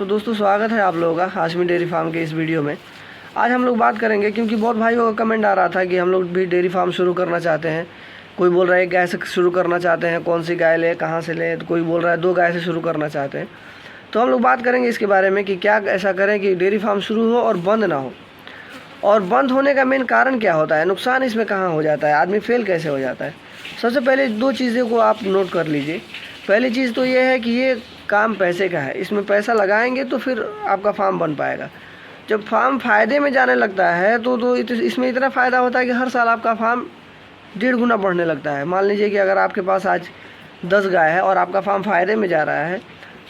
तो दोस्तों स्वागत है आप लोगों का हाशमी डेयरी फार्म के इस वीडियो में। आज हम लोग बात करेंगे क्योंकि बहुत भाइयों का कमेंट आ रहा था कि हम लोग भी डेयरी फार्म शुरू करना चाहते हैं। कोई बोल रहा है गाय से शुरू करना चाहते हैं, कौन सी गाय ले, कहाँ से ले, तो कोई बोल रहा है 2 गाय से शुरू करना चाहते हैं। तो हम लोग बात करेंगे इसके बारे में कि क्या ऐसा करें कि डेयरी फार्म शुरू हो और बंद ना हो, और बंद होने का मेन कारण क्या होता है, नुकसान इसमें कहाँ हो जाता है, आदमी फेल कैसे हो जाता है। सबसे पहले 2 चीज़ों को आप नोट कर लीजिए। पहली चीज़ तो ये है कि ये काम पैसे का है, इसमें पैसा लगाएंगे तो फिर आपका फार्म बन पाएगा। जब फार्म फ़ायदे में जाने लगता है तो इसमें इतना फ़ायदा होता है कि हर साल आपका फार्म 1.5 गुना बढ़ने लगता है। मान लीजिए कि अगर आपके पास आज 10 गाय है और आपका फार्म फ़ायदे में जा रहा है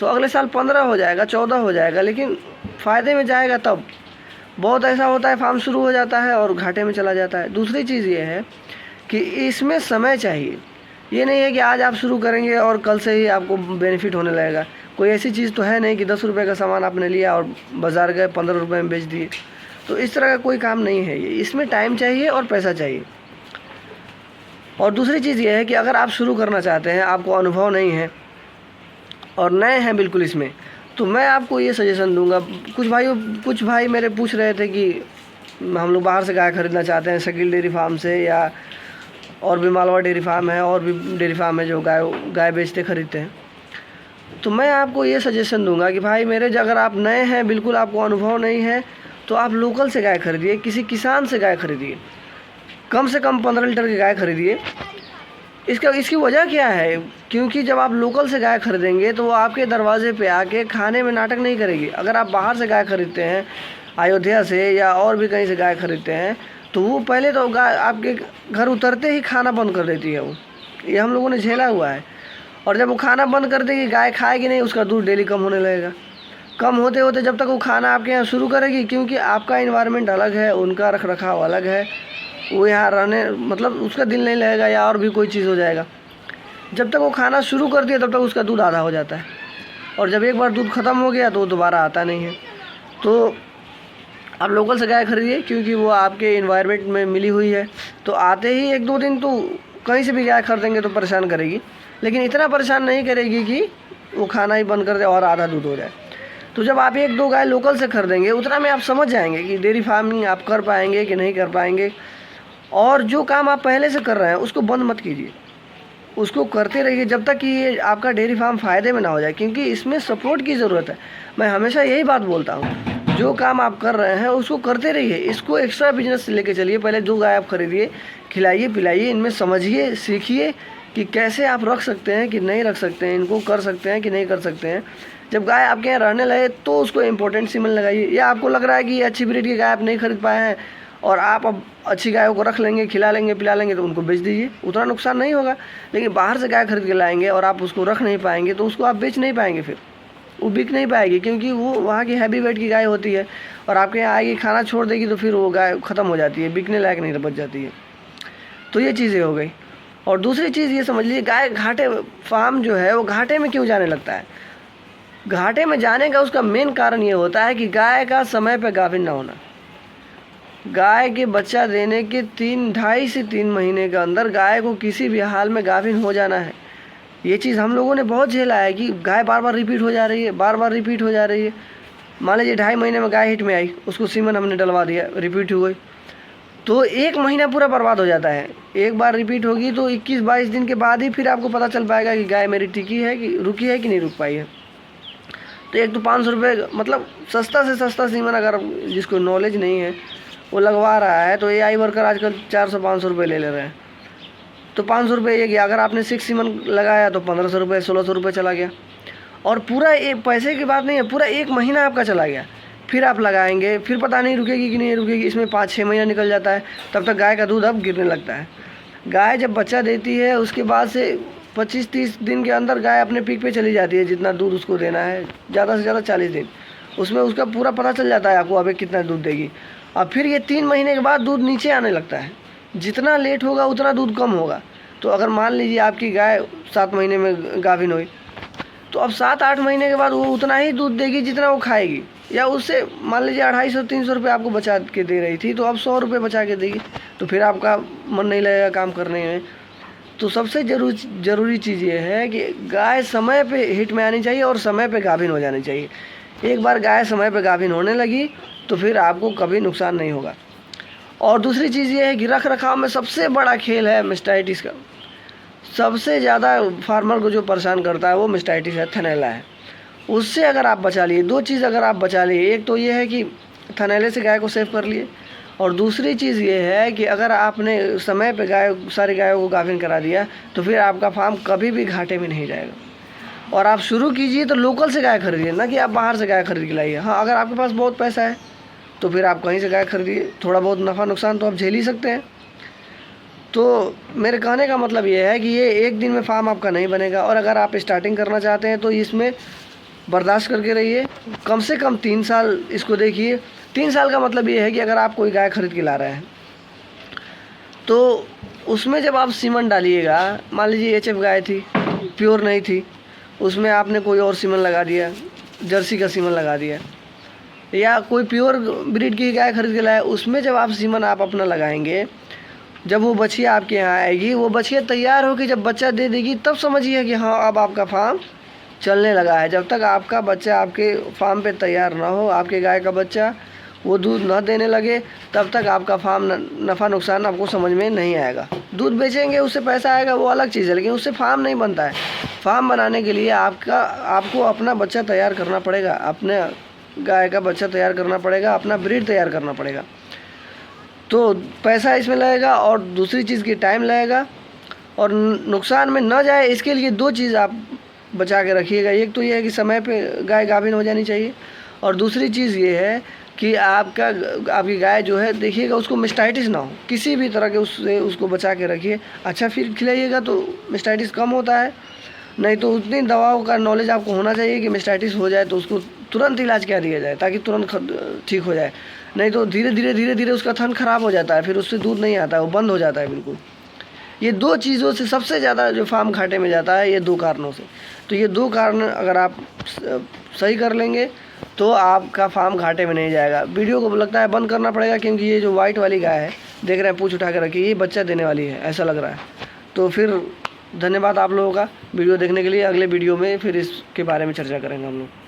तो अगले साल 15 हो जाएगा, 14 हो जाएगा, लेकिन फ़ायदे में जाएगा तब। बहुत ऐसा होता है फार्म शुरू हो जाता है और घाटे में चला जाता है। दूसरी चीज़ ये है कि इसमें समय चाहिए। ये नहीं है कि आज आप शुरू करेंगे और कल से ही आपको बेनिफिट होने लगेगा। कोई ऐसी चीज़ तो है नहीं कि 10 रुपये का सामान आपने लिया और बाज़ार गए 15 रुपये में बेच दिए। तो इस तरह का कोई काम नहीं है ये। इसमें टाइम चाहिए और पैसा चाहिए। और दूसरी चीज़ ये है कि अगर आप शुरू करना चाहते हैं, आपको अनुभव नहीं है और नए हैं बिल्कुल इसमें, तो मैं आपको ये सजेशन दूंगा। कुछ भाई मेरे पूछ रहे थे कि हम लोग बाहर से गाय खरीदना चाहते हैं, शकील डेयरी फार्म से, या और भी मालवा डेयरी फार्म है, और भी डेयरी फार्म है जो गाय बेचते खरीदते हैं। तो मैं आपको ये सजेशन दूंगा कि भाई मेरे, अगर आप नए हैं, बिल्कुल आपको अनुभव नहीं है, तो आप लोकल से गाय खरीदिए, किसी किसान से गाय खरीदिए, कम से कम 15 लीटर की गाय खरीदिए। इसकी वजह क्या है, क्योंकि जब आप लोकल से गाय खरीदेंगे तो वो आपके दरवाजे पे आके खाने में नाटक नहीं करेगी। अगर आप बाहर से गाय खरीदते हैं, अयोध्या से या और भी कहीं से गाय खरीदते हैं, तो वो पहले तो गाय आपके घर उतरते ही खाना बंद कर देती है। वो ये हम लोगों ने झेला हुआ है। और जब वो खाना बंद कर देगी, गाय खाएगी नहीं, उसका दूध डेली कम होने लगेगा। कम होते होते जब तक वो खाना आपके यहाँ शुरू करेगी, क्योंकि आपका इन्वायरमेंट अलग है, उनका रख रखाव अलग है, वो यहाँ रहने मतलब उसका दिल नहीं लगेगा या और भी कोई चीज़ हो जाएगा। जब तक वो खाना शुरू करती है तब तक उसका दूध आधा हो जाता है, और जब एक बार दूध ख़त्म हो गया तो वो दोबारा आता नहीं है। तो आप लोकल से गाय खरीदिए, क्योंकि वो आपके इन्वायरमेंट में मिली हुई है। तो आते ही 1-2 दिन तो कहीं से भी गाय खरीदेंगे तो परेशान करेगी, लेकिन इतना परेशान नहीं करेगी कि वो खाना ही बंद कर दे और आधा दूध हो जाए। तो जब आप 1-2 गाय लोकल से खरीदेंगे, उतना में आप समझ जाएंगे कि डेयरी फार्मिंग आप कर पाएंगे कि नहीं कर पाएंगे। और जो काम आप पहले से कर रहे हैं उसको बंद मत कीजिए, उसको करते रहिए जब तक कि ये आपका डेयरी फार्म फ़ायदे में ना हो जाए, क्योंकि इसमें सपोर्ट की ज़रूरत है। मैं हमेशा यही बात बोलता हूँ, जो काम आप कर रहे हैं उसको करते रहिए, इसको एक्स्ट्रा बिजनेस लेके चलिए। पहले 2 गाय आप खरीदिए, खिलाइए पिलाइए, इनमें समझिए सीखिए कि कैसे आप रख सकते हैं कि नहीं रख सकते हैं, इनको कर सकते हैं कि नहीं कर सकते हैं। जब गाय आपके यहाँ रहने लगे तो उसको इम्पोर्टेंट सीमन लगाइए। या आपको लग रहा है कि ये अच्छी ब्रीड की गाय आप नहीं खरीद पाए हैं और आप अब अच्छी गायों को रख लेंगे, खिला लेंगे, पिला लेंगे, तो उनको बेच दीजिए, उतना नुकसान नहीं होगा। लेकिन बाहर से गाय खरीद के लाएंगे और आप उसको रख नहीं पाएंगे तो उसको आप बेच नहीं पाएंगे, फिर वो बिक नहीं पाएगी, क्योंकि वो वहाँ की हैवी वेट की गाय होती है और आपके यहाँ आएगी, खाना छोड़ देगी, तो फिर वो गाय ख़त्म हो जाती है, बिकने लायक नहीं बच जाती है। तो ये चीज़ें हो गई। और दूसरी चीज़ ये समझ लीजिए, गाय घाटे, फार्म जो है वो घाटे में क्यों जाने लगता है। घाटे में जाने का उसका मेन कारण ये होता है कि गाय का समय पर गाभिन ना होना। गाय के बच्चा देने के 2.5 से 3 महीने के अंदर गाय को किसी भी हाल में गाभिन हो जाना है। ये चीज़ हम लोगों ने बहुत झेला है कि गाय बार बार रिपीट हो जा रही है, बार बार रिपीट हो जा रही है। मान लीजिए 2.5 महीने में गाय हिट में आई, उसको सीमन हमने डलवा दिया, रिपीट हो गई, तो 1 महीना पूरा बर्बाद हो जाता है। एक बार रिपीट होगी तो 21-22 दिन के बाद ही फिर आपको पता चल पाएगा कि गाय मेरी टिकी है कि रुकी है कि नहीं रुक पाई है। तो एक तो 500 रुपये, मतलब सस्ता से सस्ता सीमन अगर जिसको नॉलेज नहीं है वो लगवा रहा है, तो AI वर्कर आजकल 400-500 रुपये ले रहे हैं। तो 500 रुपये ये गया। अगर आपने 6 सीमन लगाया तो 1500 रुपये, 1600 रुपये चला गया। और पूरा एक पैसे की बात नहीं है, पूरा 1 महीना आपका चला गया। फिर आप लगाएंगे, फिर पता नहीं रुकेगी कि नहीं रुकेगी, इसमें 5-6 महीना निकल जाता है, तब तक गाय का दूध अब गिरने लगता है। गाय जब बच्चा देती है उसके बाद से 25-30 दिन के अंदर गाय अपने पीक पे चली जाती है, जितना दूध उसको देना है, ज़्यादा से ज़्यादा 40 दिन, उसमें उसका पूरा पता चल जाता है आपको अब कितना दूध देगी। और फिर ये 3 महीने के बाद दूध नीचे आने लगता है। जितना लेट होगा उतना दूध कम होगा। तो अगर मान लीजिए आपकी गाय 7 महीने में गाभिन हुई, तो अब 7-8 महीने के बाद वो उतना ही दूध देगी जितना वो खाएगी, या उससे मान लीजिए 250-300 रुपये आपको बचा के दे रही थी, तो अब 100 रुपये बचा के देगी, तो फिर आपका मन नहीं लगेगा काम करने में। तो सबसे ज़रूरी चीज़ ये है कि गाय समय पे हिट में आनी चाहिए और समय पे गाभिन हो जानी चाहिए। एक बार गाय समय पे गाभिन होने लगी तो फिर आपको कभी नुकसान नहीं होगा। और दूसरी चीज़ ये है कि रख रखाव में सबसे बड़ा खेल है मेस्टाइटिस का। सबसे ज़्यादा फार्मर को जो परेशान करता है वो मेस्टाइटिस है, थनैला है। उससे अगर आप बचा लिए, दो चीज़ अगर आप बचा लिए, एक तो ये है कि थनैले से गाय को सेव कर लिए, और दूसरी चीज़ ये है कि अगर आपने समय पे सारी गायों को गाभिन करा दिया तो फिर आपका फार्म कभी भी घाटे में नहीं जाएगा। और आप शुरू कीजिए तो लोकल से गाय खरीदिए, ना कि आप बाहर से गाय खरीद के लाइए। हाँ, अगर आपके पास बहुत पैसा है तो फिर आप कहीं से गाय खरीदिए, थोड़ा बहुत नफ़ा नुकसान तो आप झेल ही सकते हैं। तो मेरे कहने का मतलब ये है कि ये एक दिन में फार्म आपका नहीं बनेगा, और अगर आप स्टार्टिंग करना चाहते हैं तो इसमें बर्दाश्त करके रहिए। कम से कम 3 साल इसको देखिए। 3 साल का मतलब ये है कि अगर आप कोई गाय खरीद के ला रहे हैं तो उसमें जब आप सीमन डालिएगा, मान लीजिए एचएफ गाय थी, प्योर नहीं थी, उसमें आपने कोई और सीमन लगा दिया, जर्सी का सीमन लगा दिया, या कोई प्योर ब्रीड की गाय खरीद के लाए, उसमें जब आप सीमन आप अपना लगाएंगे, जब वो बछिया आपके यहाँ आएगी, वो बछिया तैयार होकर जब बच्चा दे देगी, तब समझिए कि हाँ अब आपका फार्म चलने लगा है। जब तक आपका बच्चा आपके फार्म पे तैयार ना हो, आपके गाय का बच्चा वो दूध न देने लगे, तब तक आपका फार्म नफ़ा नुकसान आपको समझ में नहीं आएगा। दूध बेचेंगे, उससे पैसा आएगा, वो अलग चीज़ है, लेकिन उससे फार्म नहीं बनता है। फार्म बनाने के लिए आपको अपना बच्चा तैयार करना पड़ेगा, अपने गाय का बच्चा तैयार करना पड़ेगा, अपना ब्रीड तैयार करना पड़ेगा। तो पैसा इसमें लगेगा और दूसरी चीज़ की टाइम लगेगा, और नुकसान में न जाए इसके लिए दो चीज़ आप बचा के रखिएगा। एक तो ये है कि समय पे गाय गाभिन हो जानी चाहिए, और दूसरी चीज़ ये है कि आपकी गाय जो है, देखिएगा उसको मेस्टाइटिस ना हो, किसी भी तरह के उसको बचा के रखिए। अच्छा फीड खिलाइएगा तो मेस्टाइटिस कम होता है। नहीं तो उतनी दवाओं का नॉलेज आपको होना चाहिए कि मेस्टाइटिस हो जाए तो उसको तुरंत इलाज क्या दिया जाए ताकि तुरंत ठीक हो जाए। नहीं तो धीरे धीरे उसका थन खराब हो जाता है, फिर उससे दूध नहीं आता है, वो बंद हो जाता है बिल्कुल। ये दो चीज़ों से सबसे ज़्यादा जो फार्म घाटे में जाता है, ये दो कारणों से। तो ये दो कारण अगर आप सही कर लेंगे तो आपका फार्म घाटे में नहीं जाएगा। वीडियो को लगता है बंद करना पड़ेगा, क्योंकि ये जो वाइट वाली गाय है, देख रहे हैं, पूंछ उठा के रखी, ये बच्चा देने वाली है ऐसा लग रहा है। तो फिर धन्यवाद आप लोगों का वीडियो देखने के लिए। अगले वीडियो में फिर इसके बारे में चर्चा करेंगे हम लोग।